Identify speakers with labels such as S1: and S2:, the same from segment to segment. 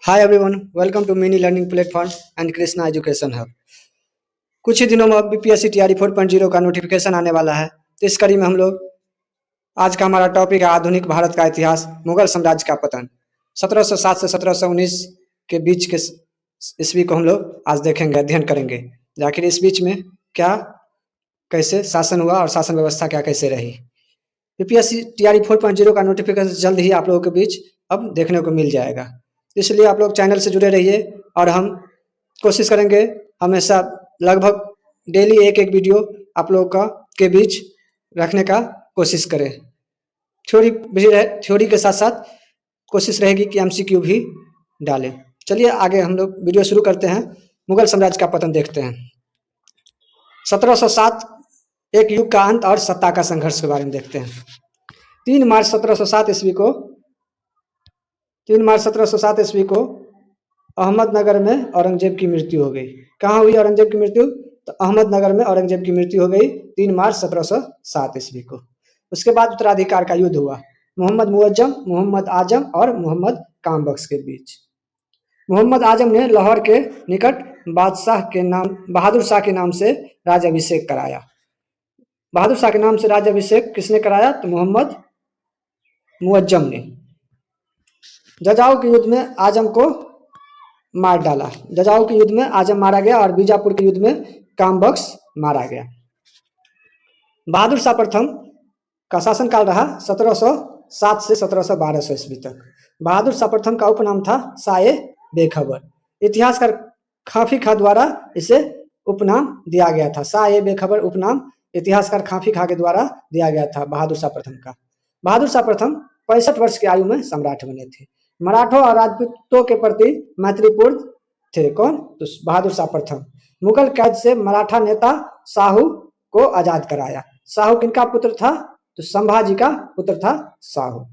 S1: Hi everyone, welcome to mini learning platform and Krishna education hub. कुछ ही दिनों में अब बीपीएससी टीआरई 4.0 का नोटिफिकेशन आने वाला है। तो इस कड़ी में हम लोग आज का हमारा टॉपिक है आधुनिक भारत का इतिहास, मुगल साम्राज्य का पतन। 1707 से 1719 के बीच के ईस्वी को हम लोग आज देखेंगे, अध्ययन करेंगे। आखिर इस बीच में क्या कैसे शासन हुआ और शासन व्यवस्था क्या कैसे रही। बीपीएससी टीआरई 4.0 का नोटिफिकेशन जल्द ही आप लोगों के बीच अब देखने को मिल जाएगा। इसलिए आप लोग चैनल से जुड़े रहिए और हम कोशिश करेंगे हमेशा लगभग डेली एक वीडियो आप लोगों का के बीच रखने का कोशिश करें। थ्योरी भी रहे, थ्योरी के साथ साथ कोशिश रहेगी कि एमसीक्यू भी डालें। चलिए आगे हम लोग वीडियो शुरू करते हैं। मुगल साम्राज्य का पतन देखते हैं। 1707 एक युग का अंत और सत्ता का संघर्ष के बारे में देखते हैं। 3 मार्च 1707 ईस्वी को अहमदनगर में औरंगजेब की मृत्यु हो गई। कहाँ हुई औरंगजेब की मृत्यु? तो अहमदनगर में औरंगजेब की मृत्यु हो गई 3 मार्च 1707 ईस्वी को। उसके बाद उत्तराधिकार का युद्ध हुआ मोहम्मद मुअज्जम, मोहम्मद आजम और मोहम्मद कामबख्श के बीच। मोहम्मद आजम ने लाहौर के निकट बहादुर शाह के नाम से राज्याभिषेक कराया। बहादुर शाह के नाम से राज्याभिषेक किसने कराया? तो मोहम्मद मुअज्जम ने। जजाऊ के युद्ध में आजम को मार डाला। जजाऊ के युद्ध में आजम मारा गया और बीजापुर के युद्ध में कामबख्श मारा गया। बहादुर शाह प्रथम का शासनकाल रहा 1707 से 1712 ईस्वी तक। बहादुर शाह प्रथम का उपनाम था शाह बेखबर। इतिहासकार खाफी खां द्वारा इसे उपनाम दिया गया था। शाह बेखबर उपनाम इतिहासकार खाफी खां के द्वारा दिया गया था बहादुर शाह प्रथम का। बहादुर शाह प्रथम 65 वर्ष की आयु में सम्राट बने थे। मराठों और राजपूतों के प्रति मैत्रीपूर्ण थे। कौन? तो बहादुर शाह प्रथम। मुगल कैद से मराठा नेता शाहू को आजाद कराया। शाहू किनका पुत्र था? तो संभाजी का पुत्र था शाहू।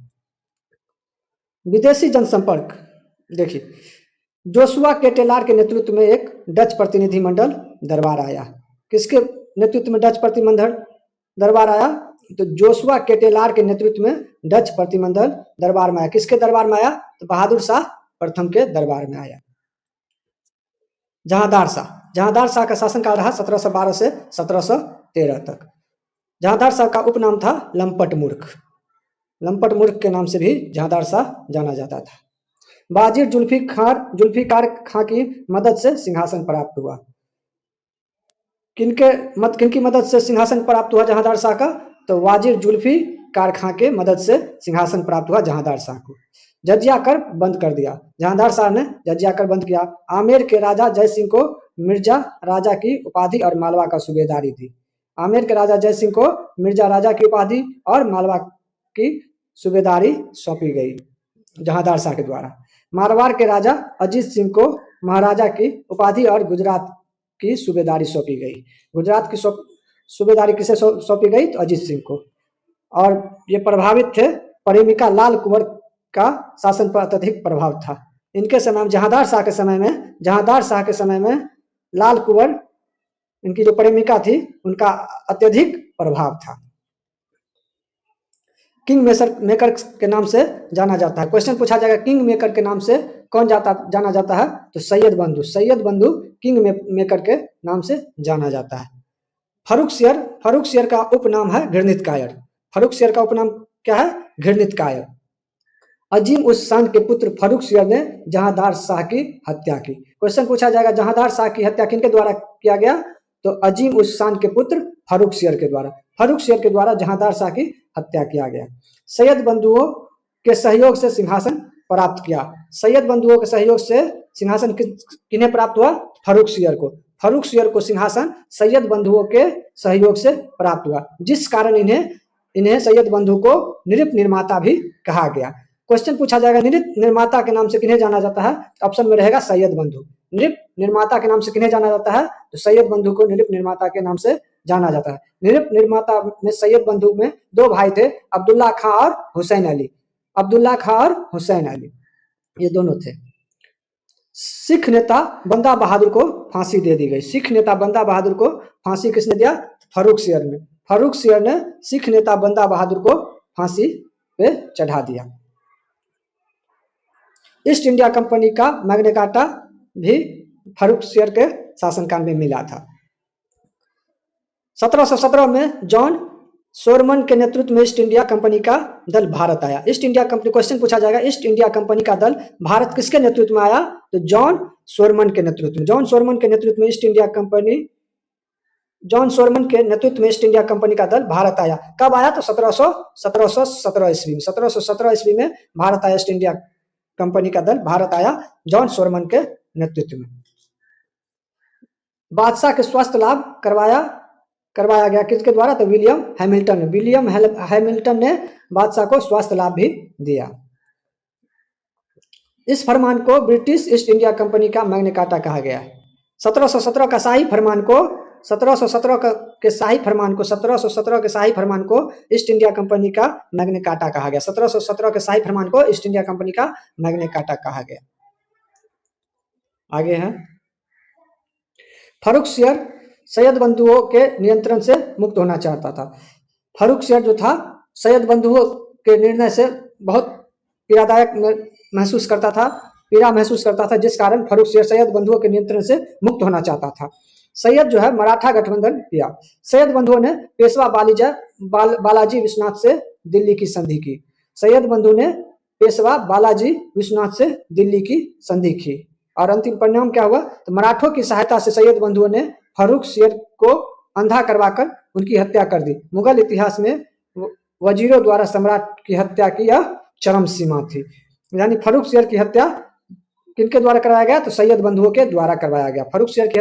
S1: विदेशी जनसंपर्क देखिए, जोशुआ केटेलार के नेतृत्व में एक डच प्रतिनिधिमंडल दरबार आया। किसके नेतृत्व में डच प्रतिनिधिमंडल दरबार आया? तो जोशुआ केटेलार के नेतृत्व में डच प्रतिनिधिमंडल दरबार में आया। किसके दरबार में आया? तो बहादुर शाह प्रथम के दरबार में आया। जहांदार शाह का शासनकाल रहा 1712 से 1713 तक। जहांदार शाह का उपनाम था लंपट मूर्ख। लंपट मूर्ख के नाम से भी जहांदार शाह जाना जाता था। बाजीर जुल्फिकार खां की मदद से सिंहासन प्राप्त हुआ। किनकी मदद से सिंहासन प्राप्त हुआ जहांदार शाह का? तो वाजिर जुल्फिकार खां के मदद से सिंहासन प्राप्त हुआ जहांदार शाह को। जजिया कर बंद कर दिया। जहांदार शाह ने जजिया कर बंद किया। आमेर के राजा जय सिंह को मिर्जा राजा की उपाधि और मालवा का सूबेदारी दी। आमेर के राजा जय सिंह को मिर्जा राजा की उपाधि और मालवा की सूबेदारी सौंपी गई जहांदार शाह के द्वारा। मारवाड़ के राजा अजीत सिंह को महाराजा की उपाधि और गुजरात की सूबेदारी सौंपी गई। गुजरात की सूबेदारी किसे सौंपी गई? तो अजीत सिंह को। और ये प्रभावित थे, प्रेमिका लाल कुंवर का शासन पर अत्यधिक प्रभाव था। इनके समय जहांदार शाह के समय में लाल कुंवर, इनकी जो प्रेमिका थी, उनका अत्यधिक प्रभाव था। किंग मेकर के नाम से जाना जाता है। क्वेश्चन पूछा जाएगा किंग मेकर के नाम से कौन जाना जाता है? तो सैयद बंधु किंग मेकर के नाम से जाना जाता है। फर्रुख सियर का उपनाम है घृणित कायर। फर्रुख सियर का उपनाम क्या है? घृणित कायर। अजीम उस शान के पुत्र फर्रुख सियर ने जहांदार शाह की हत्या की। क्वेश्चन पूछा जाएगा जहांदार शाह की हत्या किनके द्वारा किया गया? तो अजीम उस शान के पुत्र फर्रुख सियर के द्वारा। फर्रुख सियर के द्वारा जहांदार शाह की हत्या किया गया। सैयद बंधुओं के सहयोग से सिंहासन प्राप्त किया। सैयद बंधुओं के सहयोग से सिंहासन किन्हें प्राप्त हुआ? फर्रुख सियर को। फर्रुख सियर को सिंहासन सैयद बंधुओं के सहयोग से प्राप्त हुआ, जिस कारण इन्हें सैयद बंधु को नृप निर्माता भी कहा गया। क्वेश्चन पूछा जाएगा नृप निर्माता के नाम से किन्हें जाना जाता है? ऑप्शन में रहेगा सैयद बंधु। नृप निर्माता के नाम से किन्हें जाना जाता है? तो सैयद बंधु को नृप निर्माता के नाम से जाना जाता है। नृप निर्माता में सैयद बंधु में 2 भाई थे, अब्दुल्ला खां और हुसैन अली। अब्दुल्ला खां और हुसैन अली, ये दोनों थे। सिख नेता बंदा बहादुर को फांसी दे दी गई। सिख नेता बंदा बहादुर को फांसी किसने दिया? फर्रुख सियर ने। फर्रुख सियर ने सिख नेता बंदा बहादुर को फांसी पे चढ़ा दिया। ईस्ट इंडिया कंपनी का मैग्ना कार्टा भी फर्रुखसियर के शासनकाल में मिला था। 1717 में जॉन सोरमन के नेतृत्व में ईस्ट इंडिया कंपनी का दल भारत आया। ईस्ट इंडिया कंपनी, क्वेश्चन पूछा जाएगा ईस्ट इंडिया कंपनी का दल भारत किसके नेतृत्व में आया, तो जॉन सोरमन के नेतृत्व में। जॉन सोरमन के नेतृत्व में ईस्ट इंडिया कंपनी, जॉन सोरमन के नेतृत्व में ईस्ट इंडिया कंपनी का दल भारत आया। कब आया, तो 1717 ईस्वी में। 1717 ईस्वी में भारत आया, ईस्ट इंडिया कंपनी का दल भारत आया जॉन सोरमन के नेतृत्व में। बादशाह के स्वास्थ्य लाभ करवाया गया किसके द्वारा, तो विलियम हैमिल्टन। विलियम हैमिल्टन ने बादशाह को स्वास्थ्य लाभ भी दिया। इस फरमान को ब्रिटिश ईस्ट इंडिया कंपनी का मैग्ना कार्टा कहा गया है। 1717 का शाही फरमान को 1717 के शाही फरमान को ईस्ट इंडिया कंपनी का मैग्ना कार्टा कहा गया। 1717 के शाही फरमान को ईस्ट इंडिया कंपनी का मैग्ना कार्टा कहा गया। आगे है, फर्रुखसियर सैयद बंधुओं के नियंत्रण से मुक्त होना चाहता था। फर्रुखसियर जो था सैयद बंधुओं के निर्णय से बहुत पीड़ा महसूस करता था, जिस कारण फर्रुखसियर सैयद बंधुओं के नियंत्रण से मुक्त होना चाहता था। सैयद जो है मराठा गठबंधन किया। सैयद बंधुओं ने पेशवा बालाजी विश्वनाथ से दिल्ली की संधि की। सैयद बंधु ने पेशवा बालाजी विश्वनाथ से दिल्ली की संधि की और अंतिम परिणाम क्या हुआ, तो मराठों की सहायता से सैयद बंधुओं ने फर्रुखसियर को अंधा करवाकर उनकी हत्या कर दी। मुगल इतिहास में वजीरों द्वारा सम्राट की हत्या की यह चरम सीमा थी। यानी फर्रुखसियर की हत्या किनके द्वारा करवाया गया, तो सैयद बंधुओं के द्वारा करवाया गया। फर्रुखसियर की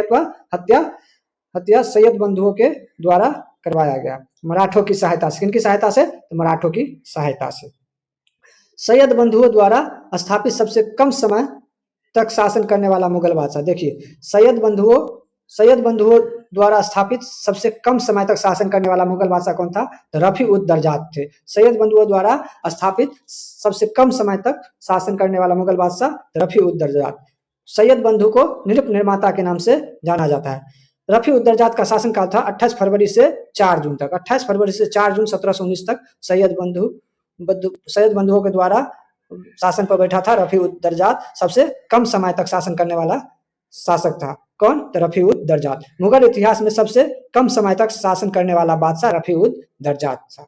S1: हत्या सैयद बंधुओं के द्वारा करवाया गया, मराठों की सहायता से। किनकी सहायता से, तो मराठों की सहायता से। सैयद बंधुओं द्वारा स्थापित सबसे कम समय तक शासन करने वाला मुगल बादशाह। देखिए, सैयद बंधुओं द्वारा स्थापित सबसे कम समय तक शासन करने वाला मुगल बादशाह कौन था, तो रफी-उद-दरजात थे। सैयद बंधुओं द्वारा स्थापित सबसे कम समय तक शासन करने वाला मुगल बादशाह रफी-उद-दरजात। सैयद बंधु को नृप निर्माता के नाम से जाना जाता है। रफी-उद-दरजात का शासनकाल था 28 फरवरी से 4 जून तक। 28 फरवरी से 4 जून 1719 तक सैयद बंधुओं के द्वारा शासन पर बैठा था रफी-उद-दरजात। सबसे कम समय तक शासन करने वाला शासक था कौन, तो रफी-उद-दरजात। मुगल इतिहास में सबसे कम समय तक शासन करने वाला बादशाह रफी-उद-दरजात था।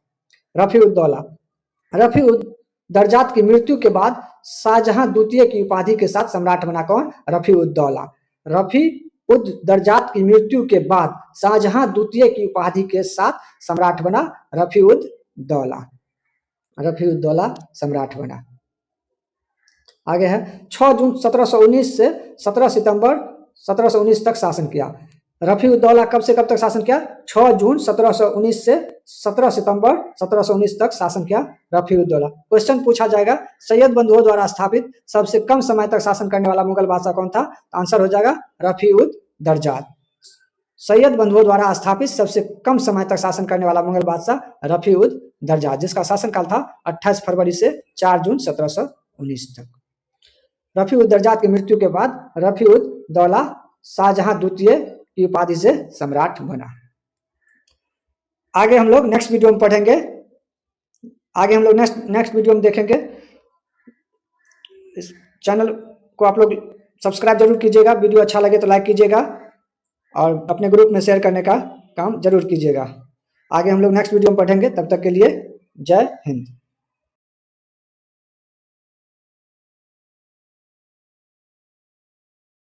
S1: रफी-उद-दरजात की मृत्यु के बाद शाहजहां द्वितीय की उपाधि के साथ सम्राट बना कौन, रफी-उद-दौला। रफी-उद-दरजात की मृत्यु के बाद शाहजहां द्वितीय की उपाधि के साथ सम्राट बना रफी-उद-दौला। रफी-उद-दौला सम्राट बना। आगे है, 6 जून 1719 से 17 सितंबर 1719 तक शासन किया। रफी-उद-दौला कब से कब तक शासन किया, 6 जून 1719 से 17 सितंबर 1719 तक शासन किया रफी-उद-दौला। क्वेश्चन पूछा जाएगा, सैयद बंधुओं द्वारा स्थापित सबसे कम समय तक शासन करने वाला मुगल बादशाह कौन था, तो आंसर हो जाएगा रफी-उद-दरजात। सैयद बंधुओं द्वारा स्थापित सबसे कम समय तक शासन करने वाला मुगल बादशाह रफी-उद-दरजात, जिसका शासनकाल था 28 फरवरी से 4 जून 1719 तक। रफी-उद-दरजात की मृत्यु के बाद रफी-उद-दौला शाहजहां द्वितीय की उपाधि से सम्राट बना। आगे हम लोग नेक्स्ट वीडियो में पढ़ेंगे, नेक्स्ट वीडियो में देखेंगे। इस चैनल को आप लोग सब्सक्राइब जरूर कीजिएगा, वीडियो अच्छा लगे तो लाइक कीजिएगा और अपने ग्रुप में शेयर करने का काम जरूर कीजिएगा। आगे हम लोग नेक्स्ट वीडियो में पढ़ेंगे, तब तक के लिए जय हिंद।